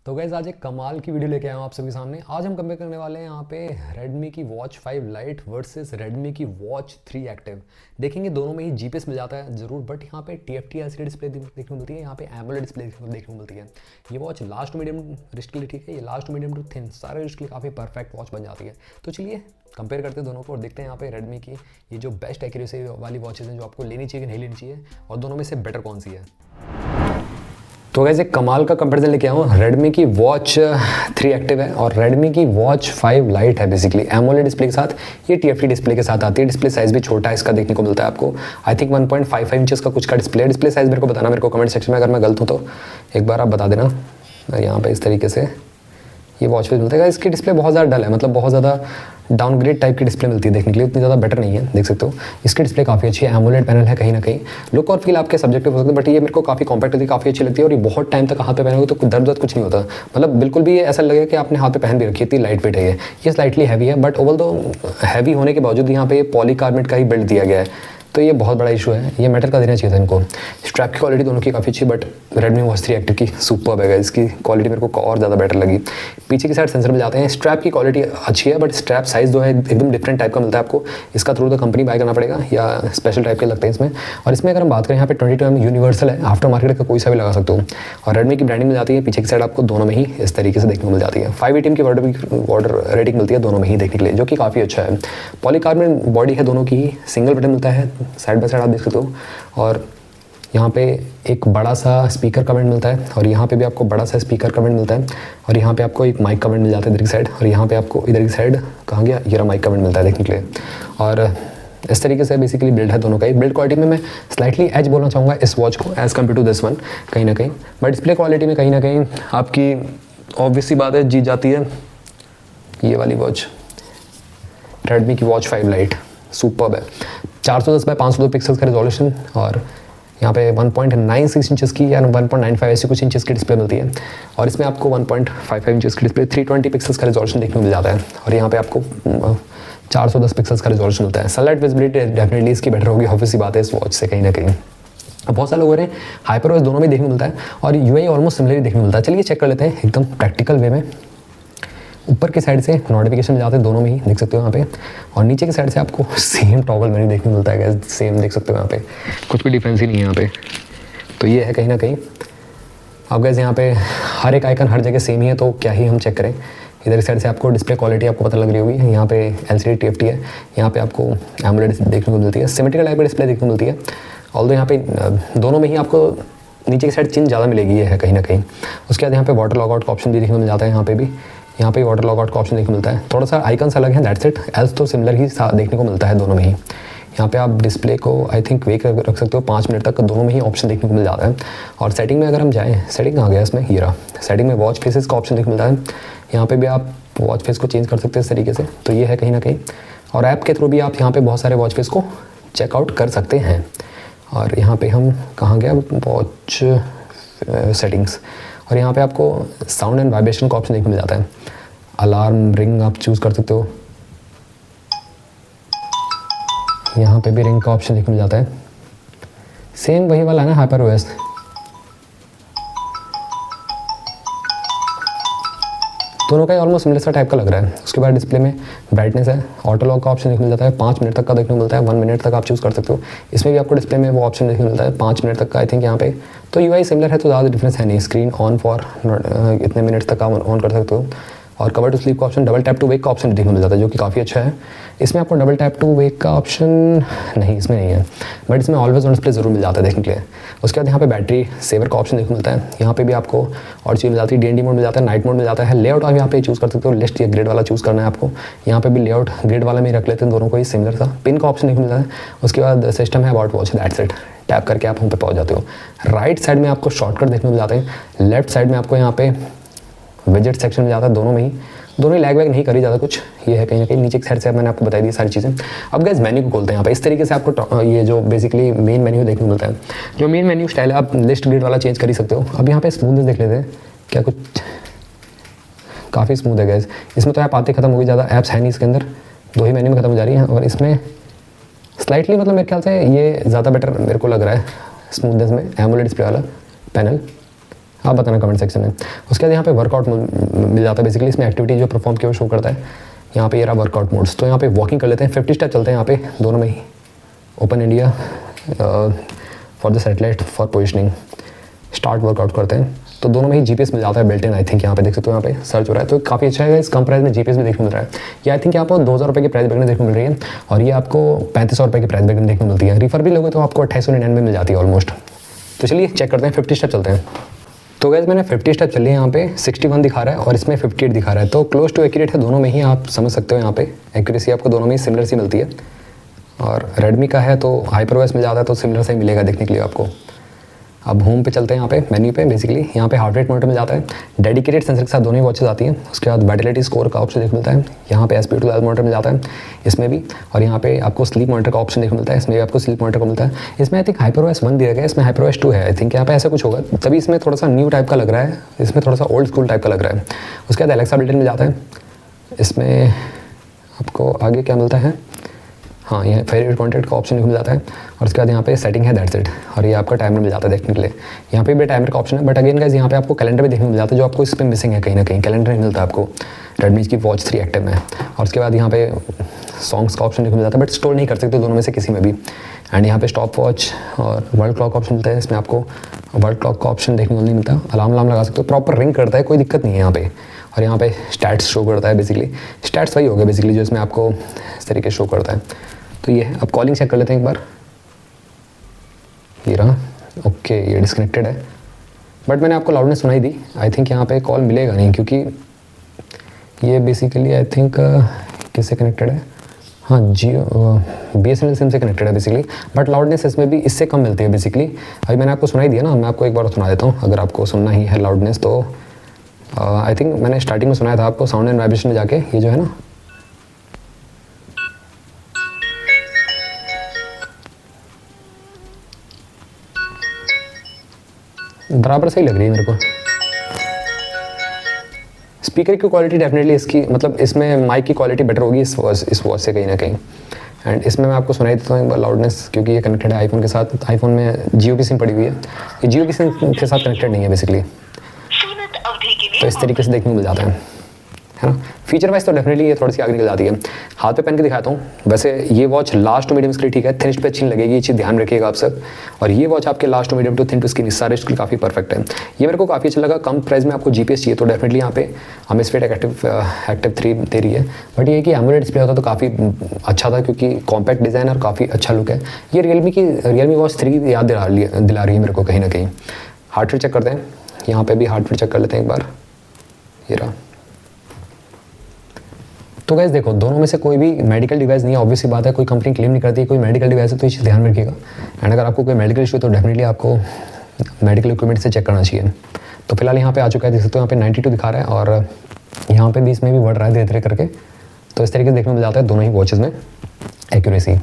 तो गाइस आज एक कमाल की वीडियो लेके आया हूँ आप सबके सामने। आज हम कंपेयर करने वाले हैं यहाँ पे Redmi की Watch 5 Lite वर्सेस Redmi की Watch 3 Active। देखेंगे दोनों में ही जीपीएस मिल जाता है ज़रूर, बट यहाँ पे TFT LCD डिस्प्ले देखने को मिलती है, यहाँ पे AMOLED डिस्प्ले देखने को मिलती है। ये वॉच लास्ट मीडियम रिस्ट के लिए ठीक है, ये लास्ट मीडियम टू थिन सारे रिस्ट के लिए काफ़ी परफेक्ट वॉच बन जाती है। तो चलिए कंपेयर करते हैं दोनों को और देखते हैं यहाँ पे Redmi की ये जो बेस्ट एक्यूरेसी वाली वॉचेज़ हैं जो आपको लेनी चाहिए कि नहीं लेनी चाहिए, और दोनों में से बेटर कौन सी है। तो गाइस एक कमाल का कंपैरिजन लेके आया हूँ। Redmi की Watch 3 Active है और Redmi की Watch 5 Lite है। बेसिकली AMOLED डिस्प्ले के साथ, ये TFT डिस्प्ले के साथ आती है। डिस्प्ले साइज़ भी छोटा है इसका देखने को मिलता है आपको। आई थिंक 1.55 इंचेस का कुछ का डिस्प्ले साइज़ मेरे को बताना, मेरे को कमेंट सेक्शन में अगर मैं गलत हूँ तो एक बार आप बता देना। यहाँ पर इस तरीके से ये वॉच पे मिलता है। इसकी डिस्प्ले बहुत ज़्यादा डल है, मतलब बहुत ज़्यादा डाउनग्रेड टाइप की डिस्प्ले मिलती है देखने के लिए, उतनी ज़्यादा बेटर नहीं है। देख सकते हो इसकी डिस्प्ले काफ़ी अच्छी है, एमोलेड पैनल है। कहीं ना कहीं लुक और फील आपके सब्जेक्टिव हो सकते हैं, बट ये मेरे को काफ़ी कॉम्पैक्ट होती है, काफ़ी अच्छी लगती है। और ये बहुत टाइम तक हाथ पे पहनोगे तो दर्द कुछ नहीं होता, मतलब बिल्कुल भी ऐसा लगेगा कि आपने हाथ पे पहन भी रखी है। इतनी लाइट वेट है ये स्लाइटली हैवी है, बट ओवल तो हैवी होने के बावजूद यहाँ पे पॉलीकार्बोनेट का ही बिल्ड दिया गया है, तो ये बहुत बड़ा इशू है। ये मेटल का देना चाहिए था इनको। स्ट्रैप की क्वालिटी दोनों की काफ़ी अच्छी, बट Redmi Watch 3 Active की सुपर है, इसकी क्वालिटी मेरे को और ज़्यादा बेटर लगी। पीछे की साइड सेंसर मिल जाते हैं। स्ट्रैप की क्वालिटी अच्छी है, बट स्ट्रैप साइज़ जो है एकदम डिफरेंट टाइप का मिलता है आपको। इसका थ्रू द कंपनी बाय करना पड़ेगा या स्पेशल टाइप के लगते हैं इसमें। और इसमें अगर हम बात करें यहाँ पे 22mm यूनिवर्सल है, आफ्टर मार्केट का कोई सा भी लगा सकते हो। और Redmi की ब्रांडिंग मिल जाती है। पीछे की साइड आपको दोनों में ही इस तरीके से देखने को मिल जाती है। 5 ATM की वाटर रेटिंग मिलती है दोनों में ही देखने के लिए, जो कि काफ़ी अच्छा है। पॉलीकार्बोनेट बॉडी है दोनों की, सिंगल बटन मिलता है, साइड बाय साइड आप देख सकते हो। और यहाँ पे एक बड़ा सा स्पीकर का वेंट मिलता है, और यहाँ पे भी आपको बड़ा सा स्पीकर का वेंट मिलता है। और यहाँ पे आपको एक माइक का वेंट मिल जाता है इधर की साइड, और यहाँ पे आपको इधर की साइड कहाँ गया, ये माइक का वेंट मिलता है देखने के लिए। और इस तरीके से बेसिकली बिल्ड है दोनों का ही। बिल्ड क्वालिटी में मैं स्लाइटली एज बोलना चाहूँगा इस वॉच को as compare to this one कहीं ना कहीं, बट डिस्प्ले क्वालिटी में कहीं ना कहीं आपकी ऑब्वियस सी बात है जीत जाती है ये वाली वॉच। Redmi की Watch 5 Lite सुपर्ब है। 410 बाय 502 पिक्सल्स का रिजोल्यूशन, और यहाँ पे 1.96 इंचेस की या 1.95 ऐसी कुछ इंचेस की डिस्प्ले मिलती है। और इसमें आपको 1.55 इंचेस की डिस्प्ले 320 पिक्सल्स का रिजोल्यूशन देखने को मिल जाता है। और यहाँ पे आपको 410 पिक्सल्स का रिजोल्यूशन मिलता है। सनलाइट विजिबिलिटी डेफिनेटली इसकी बेटर होगी, ऑब्वियस सी बात है इस वॉच से कहीं ना कहीं। बहुत सारे लोगों ने हाइपरओएस दोनों में देखने को मिलता है, और यूआई ऑलमोस्ट सिमिलर देखने को मिलता है। चलिए चेक कर लेते हैं एकदम प्रैक्टिकल वे में। ऊपर की साइड से नोटिफिकेशन मिल जाते हैं दोनों में ही, देख सकते हो यहाँ पे। और नीचे की साइड से आपको सेम टॉगल मेन्यू देखने को मिलता है, सेम देख सकते हो यहाँ पे, कुछ भी डिफरेंस ही नहीं है यहाँ पे। तो ये है कहीं ना कहीं। अब गैस यहाँ पे हर एक आइकन हर जगह सेम ही है, तो क्या ही हम चेक करें। इधर की साइड से आपको डिस्प्ले क्वालिटी आपको पता लग रही होगी। यहाँ पे LCD TFT है, यहाँ पे आपको AMOLED देखने को मिलती है, सिमेट्रिकल टाइप की डिस्प्ले देखने को मिलती है। ऑल्दो यहाँ पे दोनों में ही आपको नीचे की साइड चिन्ह ज़्यादा मिलेगी, ये है कहीं ना कहीं। उसके बाद यहाँ पे वाटर लॉगआउट का ऑप्शन भी देखने को मिल जाता है। यहाँ पे वाटर लॉगआउट का ऑप्शन देखने को मिलता है। थोड़ा सा आइकन्स अलग है, दैट्स इट, एल्स तो सिमिलर ही देखने को मिलता है दोनों में ही। यहाँ पे आप डिस्प्ले को आई थिंक वेक रख सकते हो 5 मिनट तक, दोनों में ही ऑप्शन देखने को मिल जाता है। और सेटिंग में अगर हम जाएँ, सेटिंग कहाँ गया इसमें, ये रहा। सेटिंग में वॉच फेसेस का ऑप्शन देखने को मिलता है। यहाँ पे भी आप वॉच फेस को चेंज कर सकते हैं इस तरीके से, तो ये है कहीं ना कहीं। और ऐप के थ्रू भी आप यहाँ पे बहुत सारे वॉच फेस को चेकआउट कर सकते हैं। और यहाँ पे हम कहाँ गया, वॉच सेटिंग्स, और यहाँ पे आपको साउंड एंड वाइब्रेशन का ऑप्शन देखने मिल जाता है। अलार्म रिंग आप चूज़ कर सकते हो, यहाँ पे भी रिंग का ऑप्शन देखने मिल जाता है। सेम वही वाला है ना हाइपरओएस। दोनों का ही ऑलमोस्ट सिमिलर सा टाइप का लग रहा है। उसके बाद डिस्प्ले में ब्राइटनेस है, ऑटो लॉक का ऑप्शन देखने मिल जाता है। 5 मिनट तक का देखने को मिलता है, 1 मिनट तक आप चूज़ कर सकते हो। इसमें भी आपको डिस्प्ले में वो ऑप्शन देखने को मिलता है 5 मिनट तक का आई थिंक यहाँ पे। तो यूआई सिमिलर है, तो ज़्यादा डिफरेंस है नहीं। स्क्रीन ऑन फॉर इतने मिनट्स तक आप ऑन कर सकते हो। और कवर टू स्लीप का option, double tap to wake का ऑप्शन देखने को मिल जाता है, जो कि काफ़ी अच्छा है। इसमें आपको डबल टैप टू वेक का ऑप्शन नहीं, इसमें नहीं है, बट इसमें ऑलवेज ऑन डिस्प्ले ज़रूर मिल जाता है देखने के लिए। उसके बाद यहाँ पे बैटरी सेवर का ऑप्शन देखने को मिलता है। यहाँ पे भी आपको और चीज़ मिल जाती है, DND मोड मिल जाता है, नाइट मोड मिल जाता है। लेआउट आप यहाँ पे चूज़ कर सकते हो, लिस्ट या ग्रिड वाला चूज़ करना है आपको। यहाँ पे भी लेआउट ग्रिड वाला में ही रख लेते हैं, दोनों को ही सिमिलर सा। पिन का ऑप्शन देखने को मिलता है। उसके बाद सिस्टम है about watch, that's it, tap करके आप हम पे पहुँच जाते हो। राइट साइड में आपको शॉर्टकट देखने को मिल जाते हैं। लेफ्ट साइड में आपको यहाँ पे विजेट सेक्शन मिल जाता है, दोनों ही लैग वैग नहीं करी ज़्यादा कुछ। ये है कहीं ना कहीं नीचे की साइड से मैंने आपको बताई दी सारी चीज़ें। अब गैस मेन्यू को खोलते हैं यहाँ पे। इस तरीके से आपको ये जो बेसिकली मेन मेन्यू देखने को मिलता है। जो मेन मेन्यू स्टाइल है, आप लिस्ट ग्रिड वाला चेंज कर ही सकते हो। अब यहाँ पे स्मूथनेस देख लेते हैं, क्या कुछ काफ़ी स्मूथ है गैस। इसमें तो ऐप आते ख़त्म होगी, ज़्यादा ऐप्स है नहीं इसके अंदर, 2 ही मेन्यू में ख़त्म हो जा रही हैं। और इसमें स्लाइटली मतलब मेरे ख्याल से ये ज़्यादा बेटर मेरे को लग रहा है स्मूथनेस में, AMOLED डिस्प्ले वाला पैनल। आप बताना कमेंट सेक्शन में। उसके बाद यहाँ पे वर्कआउट मिल जाता है बेसिकली, इसमें एक्टिविटी जो परफॉर्म की वो शो करता है। यहाँ पे ये रहा वर्कआउट मोड्स। तो यहाँ पे वॉकिंग कर लेते हैं, 50 स्टेप चलते हैं यहाँ पे दोनों में ही। Open India for the satellite for positioning, start workout करते हैं। तो दोनों में ही जीपीएस मिल जाता है, बिल्ट इन। आई थिंक यहाँ पे देख सकते हो, यहाँ पे सर्च हो रहा है तो काफ़ी अच्छा है। इस कम प्राइस में जीपीएस भी देखने मिल रहा है। ये आई थिंक यहाँ पर 2000 रुपये की प्राइस ब्रेक में देखने मिल रही है, और ये आपको 3500 रुपये की प्राइस ब्रेक में देखने मिलती है। रिफर भी लोगे तो आपको 2899 में मिल जाती है ऑलमोस्ट। तो चलिए चेक करते हैं, 50 स्टेप चलते हैं। तो गैस मैंने 50 स्टेप चली है, यहाँ पे 61 दिखा रहा है और इसमें 58 दिखा रहा है। तो क्लोज टू एक्यूरेट है दोनों में ही, आप समझ सकते हो। यहाँ पे एक्यूरेसी आपको दोनों में ही सिमिलर सी मिलती है। और रेडमी का है तो हाइपरवॉइस मिल जाता है, तो सिमिलर से ही मिलेगा देखने के लिए आपको। अब होम पे चलते हैं, यहाँ पे मेन्यू पे बेसिकली यहाँ पे हार्ट रेट मॉनिटर मिल जाता है, डेडिकेटेड सेंसर के साथ दोनों ही वॉचेस आती हैं। उसके बाद वाइटलिटी स्कोर का ऑप्शन देखने मिलता है, यहाँ पे SpO2 लेवल मॉनिटर मिल जाता है इसमें भी। और यहाँ पे आपको स्लीप मॉनिटर का ऑप्शन देखने मिलता है, इसमें भी आपको स्लीप मॉनिटर को मिलता है। इसमें आई थिंक हाइपरवॉइस 1 दिया गया है, इसमें हाइपरवॉइस 2 है आई थिंक। यहाँ पे ऐसा कुछ होगा, तभी इसमें थोड़ा सा न्यू टाइप का लग रहा है, इसमें थोड़ा सा ओल्ड स्कूल टाइप का लग रहा है। उसके बाद एलेक्सा बिल्ट इन मिल जाता है। इसमें आपको आगे क्या मिलता है, हाँ ये फेवरेट कॉन्टैक्ट का ऑप्शन मिल जाता है। और उसके बाद यहाँ पे सेटिंग है, दैट्स इट। और ये आपका टाइमर मिल जाता है देखने के लिए, यहाँ पे भी टाइमर का ऑप्शन है। बट अगेन गाइस यहाँ पे आपको कैलेंडर भी देखने को मिल जाता है, जो आपको इस पर मिसिंग है कहीं ना कहीं। कैलेंडर नहीं मिलता आपको रेडमी की वॉच 3 एक्टिव में। और उसके बाद यहाँ पे सॉन्ग्स का ऑप्शन देखने मिल जाता है, बट स्टोर नहीं कर सकते दोनों में से किसी में भी। एंड यहाँ पे स्टॉप वॉच और वर्ल्ड क्लॉक ऑप्शन मिलता है, इसमें आपको वर्ल्ड क्लॉक का ऑप्शन देखने को नहीं मिलता। अलार्म लगा सकते हो, प्रॉपर रिंग करता है, कोई दिक्कत नहीं है यहाँ पे। और यहाँ पे स्टैट्स शो करता है बेसिकली, स्टैट्स वही हो गया बेसिकली जो इसमें आपको इस तरीके शो करता है। तो ये है। अब कॉलिंग चेक कर लेते हैं एक बार, ये रहा। ओके ये डिस्कनेक्टेड है, बट मैंने आपको लाउडनेस सुनाई दी। आई थिंक यहाँ पे कॉल मिलेगा नहीं, क्योंकि ये बेसिकली आई थिंक किससे कनेक्टेड है, हाँ जियो BSNL सिम से कनेक्टेड है बेसिकली। बट लाउडनेस इसमें भी इससे कम मिलती है बेसिकली। अभी मैंने आपको सुनाई दिया ना, मैं आपको एक बार सुना देता हूँ अगर आपको सुनना ही है लाउडनेस। तो आई थिंक मैंने स्टार्टिंग में सुनाया था आपको साउंड एंड वाइब्रेशन में जाके, ये जो है ना बराबर सही लग रही है मेरे को। स्पीकर की क्वालिटी डेफिनेटली इसकी मतलब इसमें माइक की क्वालिटी बेटर होगी इस वॉच से कहीं ना कहीं। एंड इसमें मैं आपको सुनाई देता हूँ एक बार लाउडनेस, क्योंकि ये कनेक्टेड है आईफोन के साथ। आईफोन में जियो की सिम पड़ी हुई है, ये जियो की सिम के साथ कनेक्टेड नहीं है बेसिकली। तो इस तरीके से देखने को मिल जाता है ना। फीचर वाइज तो डेफिनेटली ये थोड़ी सी आगे निकल जाती है। हाथ पे पहन के दिखाता हूँ। वैसे ये वॉच लास्ट टू मीडियम के लिए ठीक है, थिनिस्ट पे अच्छी नहीं लगेगी, ये चीज़ ध्यान रखिएगा आप सब। और ये वॉच आपके last to medium to thin to skin सारे इसके लिए काफ़ी परफेक्ट है। ये मेरे को काफ़ी अच्छा लगा। कम प्राइस में आपको जीपीएस चाहिए तो डेफिनेटली यहाँ पे अमेस्फेट एक्टिव 3 दे रही है। बट ये कि एमोलेड डिस्प्ले होता तो काफ़ी अच्छा था, क्योंकि कॉम्पैक्ट डिज़ाइन और काफ़ी अच्छा लुक है। ये रियलमी वॉच 3 याद दिला रही है मेरे को कहीं ना कहीं। हार्ट रेट चेक करते हैं, यहाँ पे भी हार्ट रेट चेक कर लेते हैं एक बार, ये रहा। तो गाइस देखो दोनों में से कोई भी मेडिकल डिवाइस नहीं है, ऑब्वियस बात है, कोई कंपनी क्लेम नहीं करती है कोई मेडिकल डिवाइस है, तो ये चीज़ ध्यान रखिएगा। एंड अगर आपको कोई मेडिकल इशू है तो डेफिनेटली आपको मेडिकल इक्विपमेंट से चेक करना चाहिए। तो फिलहाल यहाँ पे आ चुका है, देख सकते हो यहाँ पे 92 दिखा रहा है, और यहाँ पे भी इसमें भी बढ़ रहा है धीरे धीरे करके। तो इस तरीके से देखने में मिल जाता है दोनों ही वॉचेज़ में एक्यूरेसी।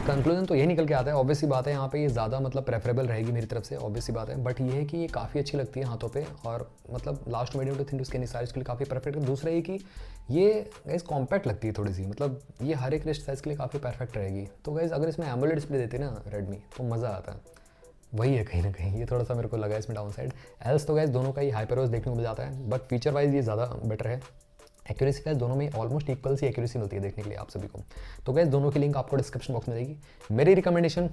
कंक्लूजन तो यही निकल के आता है, ऑब्वियसली बात है यहाँ पे ये ज़्यादा मतलब प्रेफरेबल रहेगी मेरी तरफ से, ऑब्वियसली बात है। बट ये है कि ये काफ़ी अच्छी लगती है हाथों पे, और मतलब last medium to thin to skin size के लिए काफ़ी परफेक्ट है। दूसरा ये कि ये गाइस कॉम्पैक्ट लगती है थोड़ी सी, मतलब ये हर एक रिस्ट साइज़ के लिए काफ़ी परफेक्ट रहेगी। तो गाइस अगर इसमें एमोलेड डिस्प्ले देते ना रेडमी तो मज़ा आता है, वही है कहीं ना कहीं। ये थोड़ा सा मेरे को लगा इसमें डाउन साइड। एल्स तो गाइस दोनों का ही हाइपरवॉइस देखने को मिल जाता है, बट फीचर वाइज ये ज़्यादा बेटर है। एक्यूरेसी गाइस दोनों में ऑलमोस्ट इक्वल सी एक्यूरेसी मिलती है देखने के लिए आप सभी को। तो गाइस दोनों की लिंक आपको डिस्क्रिप्शन बॉक्स में रहेगी। मेरी recommendation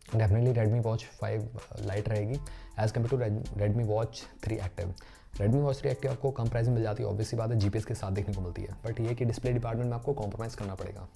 definitely Redmi watch 5 lite रहेगी as compare to Redmi watch 3 active. Redmi watch 3 active आपको कम प्राइस में मिल जाती है, ऑब्वियसली बात है, जीपीएस के साथ देखने को मिलती है। बट ये कि डिस्प्ले डिपार्टमेंट में आपको कॉम्प्रोमाइज़ करना पड़ेगा।